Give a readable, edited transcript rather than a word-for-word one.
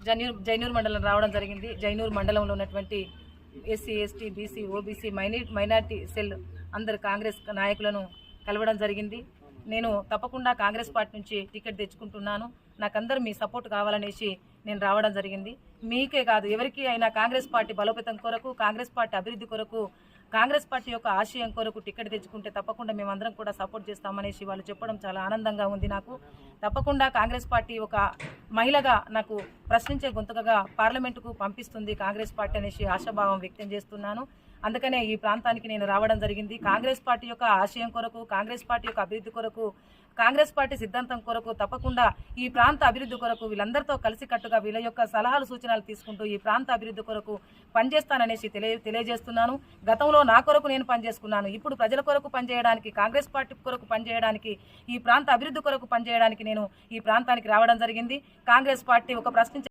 జైనూర్ మండలం రావడం జరిగింది. జైనూర్ మండలంలో ఉన్నటువంటి SC, ST, BC, OBC, minority cell అందరు కాంగ్రెస్ నాయకులను కలవడం జరిగింది. నేను తప్పకుండా కాంగ్రెస్ పార్టీ నుంచి టికెట్ తెచ్చుకుంటున్నాను, నాకందరూ మీ సపోర్ట్ కావాలనేసి నేను రావడం జరిగింది. మీకే కాదు, ఎవరికి అయినా కాంగ్రెస్ పార్టీ బలోపేతం కొరకు, కాంగ్రెస్ పార్టీ అభివృద్ధి కొరకు, కాంగ్రెస్ పార్టీ యొక్క ఆశయం కొరకు టికెట్ తెచ్చుకుంటే తప్పకుండా మేమందరం కూడా సపోర్ట్ చేస్తామనేసి వాళ్ళు చెప్పడం చాలా ఆనందంగా ఉంది. నాకు తప్పకుండా కాంగ్రెస్ పార్టీ ఒక మహిళగా నాకు ప్రశ్నించే గొంతుకగా పార్లమెంటుకు పంపిస్తుంది కాంగ్రెస్ పార్టీ అనేసి ఆశాభావం వ్యక్తం చేస్తున్నాను. అందుకనే ఈ ప్రాంతానికి నేను రావడం జరిగింది. కాంగ్రెస్ పార్టీ యొక్క ఆశయం కొరకు, కాంగ్రెస్ పార్టీ యొక్క అభివృద్ధి కొరకు, కాంగ్రెస్ పార్టీ సిద్ధాంతం కొరకు తప్పకుండా ఈ ప్రాంత అభివృద్ధి కొరకు వీళ్ళందరితో కలిసికట్టుగా వీళ్ళ యొక్క సలహాలు సూచనలు తీసుకుంటూ ఈ ప్రాంత అభివృద్ధి కొరకు పనిచేస్తాననేసి తెలియజేస్తున్నాను. గతంలో నా కొరకు నేను పనిచేసుకున్నాను, ఇప్పుడు ప్రజల కొరకు పనిచేయడానికి, కాంగ్రెస్ పార్టీ కొరకు పనిచేయడానికి, ఈ ప్రాంత అభివృద్ధి కొరకు పనిచేయడానికి నేను ఈ ప్రాంతానికి రావడం జరిగింది. కాంగ్రెస్ పార్టీ ఒక ప్రశ్నించే